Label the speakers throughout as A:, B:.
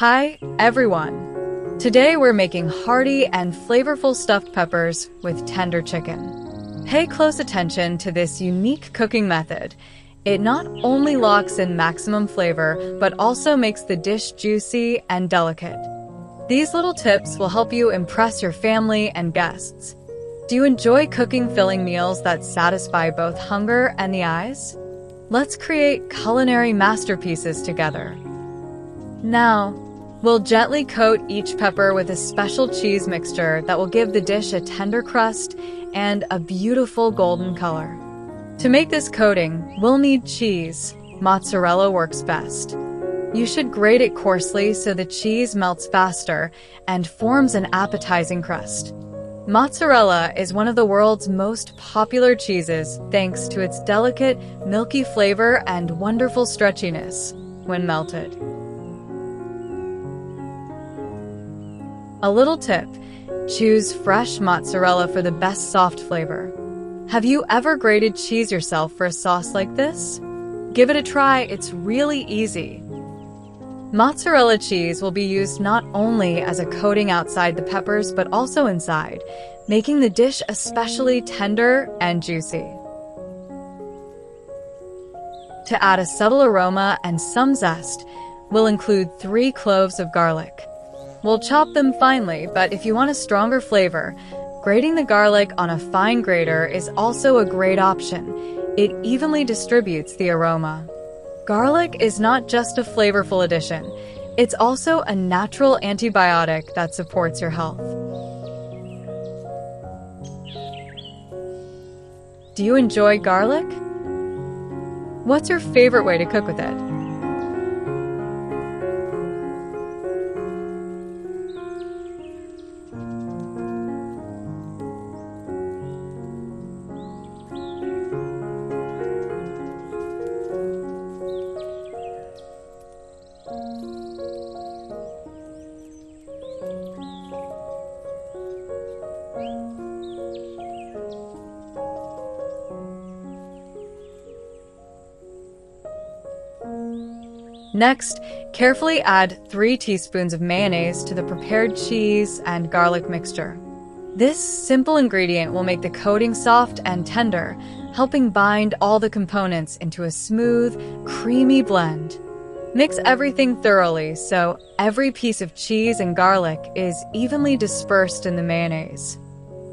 A: Hi, everyone. Today we're making hearty and flavorful stuffed peppers with tender chicken. Pay close attention to this unique cooking method. It not only locks in maximum flavor, but also makes the dish juicy and delicate. These little tips will help you impress your family and guests. Do you enjoy cooking filling meals that satisfy both hunger and the eyes? Let's create culinary masterpieces together. Now, we'll gently coat each pepper with a special cheese mixture that will give the dish a tender crust and a beautiful golden color. To make this coating, we'll need cheese. Mozzarella works best. You should grate it coarsely so the cheese melts faster and forms an appetizing crust. Mozzarella is one of the world's most popular cheeses thanks to its delicate, milky flavor and wonderful stretchiness when melted. A little tip: choose fresh mozzarella for the best soft flavor. Have you ever grated cheese yourself for a sauce like this? Give it a try, it's really easy. Mozzarella cheese will be used not only as a coating outside the peppers, but also inside, making the dish especially tender and juicy. To add a subtle aroma and some zest, we'll include 3 cloves of garlic. We'll chop them finely, but if you want a stronger flavor, grating the garlic on a fine grater is also a great option. It evenly distributes the aroma. Garlic is not just a flavorful addition, it's also a natural antibiotic that supports your health. Do you enjoy garlic? What's your favorite way to cook with it? Next, carefully add 3 teaspoons of mayonnaise to the prepared cheese and garlic mixture. This simple ingredient will make the coating soft and tender, helping bind all the components into a smooth, creamy blend. Mix everything thoroughly so every piece of cheese and garlic is evenly dispersed in the mayonnaise.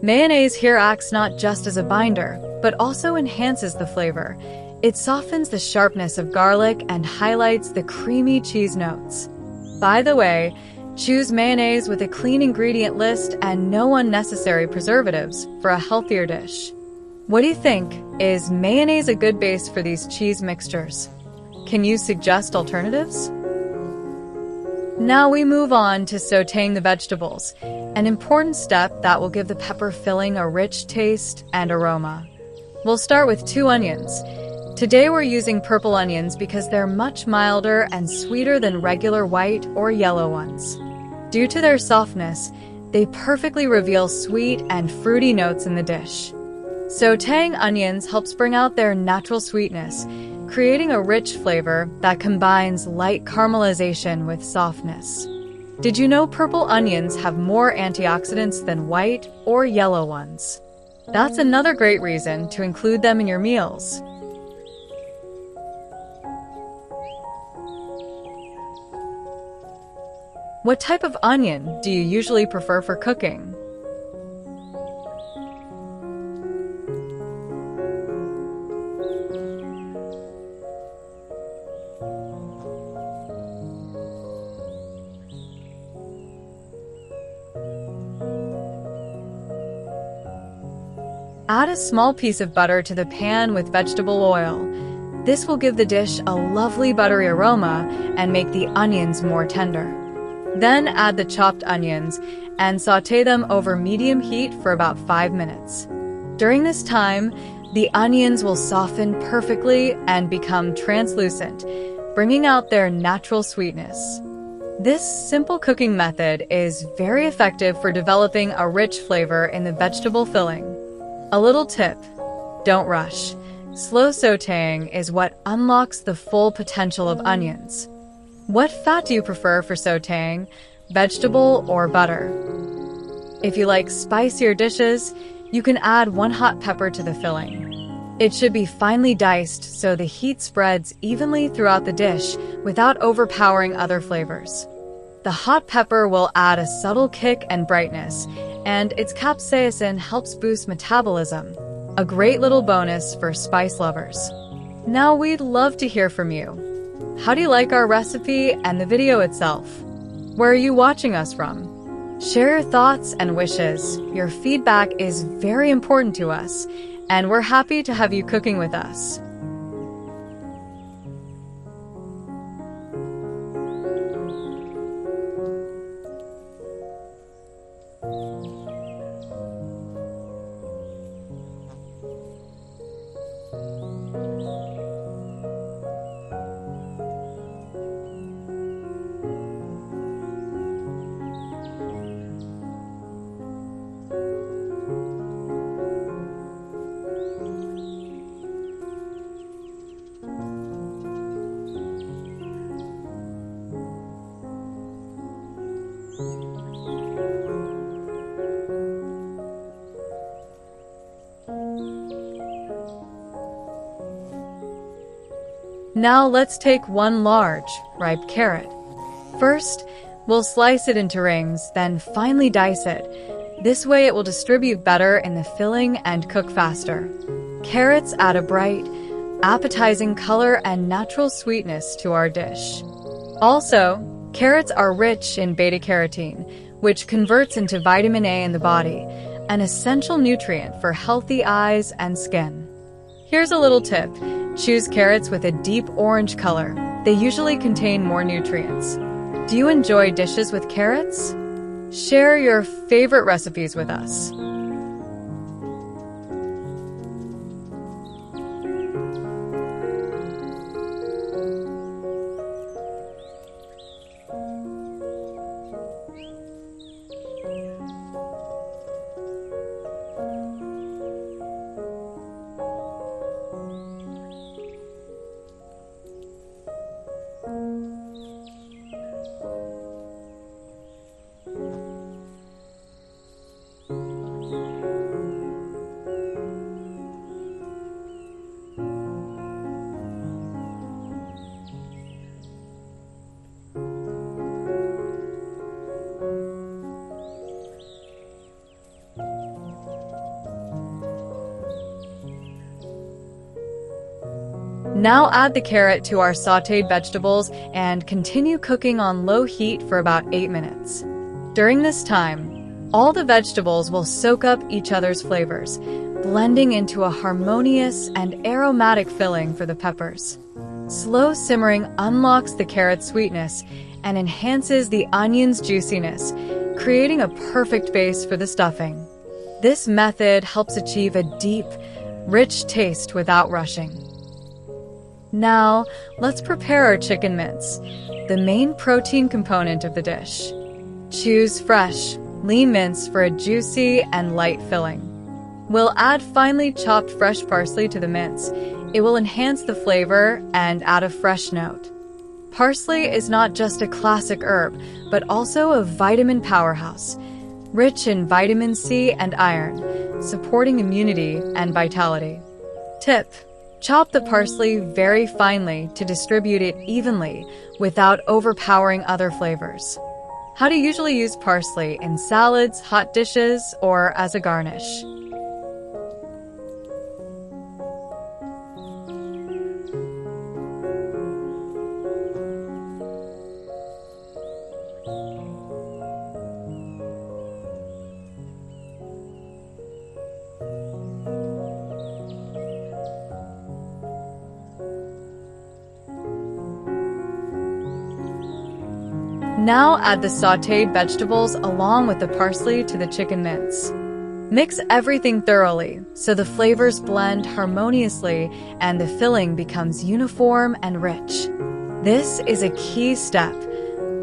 A: Mayonnaise here acts not just as a binder, but also enhances the flavor. It softens the sharpness of garlic and highlights the creamy cheese notes. By the way, choose mayonnaise with a clean ingredient list and no unnecessary preservatives for a healthier dish. What do you think? Is mayonnaise a good base for these cheese mixtures? Can you suggest alternatives? Now we move on to sautéing the vegetables, an important step that will give the pepper filling a rich taste and aroma. We'll start with 2 onions. Today we're using purple onions because they're much milder and sweeter than regular white or yellow ones. Due to their softness, they perfectly reveal sweet and fruity notes in the dish. Sautéing onions helps bring out their natural sweetness, creating a rich flavor that combines light caramelization with softness. Did you know purple onions have more antioxidants than white or yellow ones? That's another great reason to include them in your meals. What type of onion do you usually prefer for cooking? Add a small piece of butter to the pan with vegetable oil. This will give the dish a lovely buttery aroma and make the onions more tender. Then add the chopped onions and sauté them over medium heat for about 5 minutes. During this time, the onions will soften perfectly and become translucent, bringing out their natural sweetness. This simple cooking method is very effective for developing a rich flavor in the vegetable filling. A little tip: don't rush. Slow sautéing is what unlocks the full potential of onions. What fat do you prefer for sautéing, vegetable or butter? If you like spicier dishes, you can add 1 hot pepper to the filling. It should be finely diced so the heat spreads evenly throughout the dish without overpowering other flavors. The hot pepper will add a subtle kick and brightness, and its capsaicin helps boost metabolism, a great little bonus for spice lovers. Now we'd love to hear from you. How do you like our recipe and the video itself? Where are you watching us from? Share your thoughts and wishes. Your feedback is very important to us, and we're happy to have you cooking with us. Now let's take 1 large, ripe carrot. First, we'll slice it into rings, then finely dice it. This way it will distribute better in the filling and cook faster. Carrots add a bright, appetizing color and natural sweetness to our dish. Also, carrots are rich in beta-carotene, which converts into vitamin A in the body, an essential nutrient for healthy eyes and skin. Here's a little tip. Choose carrots with a deep orange color. They usually contain more nutrients. Do you enjoy dishes with carrots? Share your favorite recipes with us. Now add the carrot to our sautéed vegetables and continue cooking on low heat for about 8 minutes. During this time, all the vegetables will soak up each other's flavors, blending into a harmonious and aromatic filling for the peppers. Slow simmering unlocks the carrot's sweetness and enhances the onion's juiciness, creating a perfect base for the stuffing. This method helps achieve a deep, rich taste without rushing. Now, let's prepare our chicken mince, the main protein component of the dish. Choose fresh, lean mince for a juicy and light filling. We'll add finely chopped fresh parsley to the mince. It will enhance the flavor and add a fresh note. Parsley is not just a classic herb, but also a vitamin powerhouse, rich in vitamin C and iron, supporting immunity and vitality. Tip: chop the parsley very finely to distribute it evenly without overpowering other flavors. How do you usually use parsley? In salads, hot dishes, or as a garnish? Now add the sautéed vegetables along with the parsley to the chicken mince. Mix everything thoroughly so the flavors blend harmoniously and the filling becomes uniform and rich. This is a key step.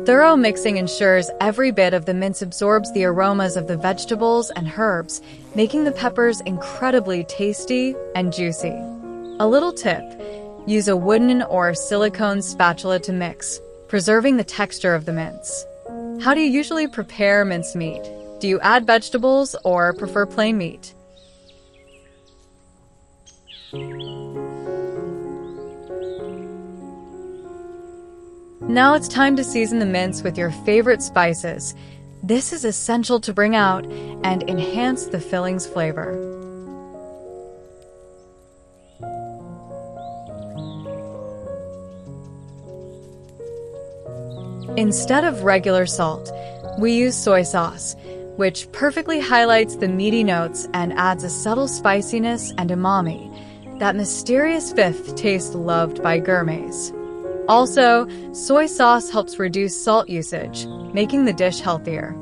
A: Thorough mixing ensures every bit of the mince absorbs the aromas of the vegetables and herbs, making the peppers incredibly tasty and juicy. A little tip: use a wooden or silicone spatula to mix. preserving the texture of the mince. How do you usually prepare minced meat? Do you add vegetables or prefer plain meat? Now it's time to season the mince with your favorite spices. This is essential to bring out and enhance the filling's flavor. Instead of regular salt, we use soy sauce, which perfectly highlights the meaty notes and adds a subtle spiciness and umami, that mysterious fifth taste loved by gourmets. Also, soy sauce helps reduce salt usage, making the dish healthier.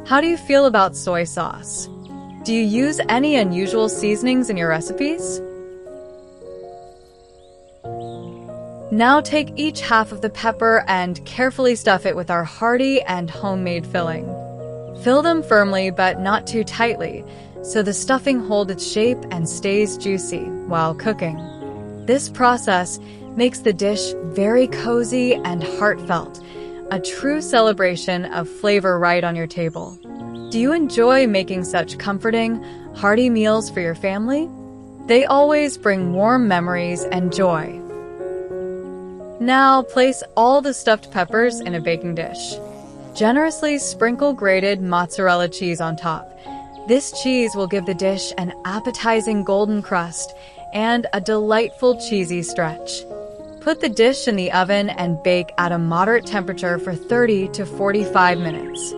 A: How do you feel about soy sauce? Do you use any unusual seasonings in your recipes? Now take each half of the pepper and carefully stuff it with our hearty and homemade filling. Fill them firmly but not too tightly, so the stuffing holds its shape and stays juicy while cooking. This process makes the dish very cozy and heartfelt, a true celebration of flavor right on your table. Do you enjoy making such comforting, hearty meals for your family? They always bring warm memories and joy. Now place all the stuffed peppers in a baking dish. Generously sprinkle grated mozzarella cheese on top. This cheese will give the dish an appetizing golden crust and a delightful cheesy stretch. Put the dish in the oven and bake at a moderate temperature for 30 to 45 minutes.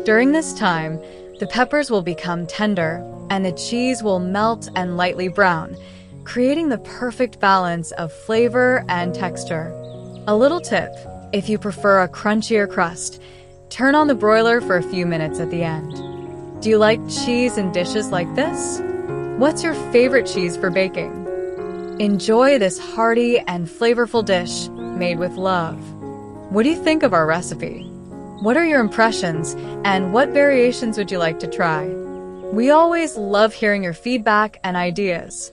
A: During this time, the peppers will become tender and the cheese will melt and lightly brown, creating the perfect balance of flavor and texture. A little tip, if you prefer a crunchier crust, turn on the broiler for a few minutes at the end. Do you like cheese in dishes like this? What's your favorite cheese for baking? Enjoy this hearty and flavorful dish made with love. What do you think of our recipe? What are your impressions and what variations would you like to try? We always love hearing your feedback and ideas.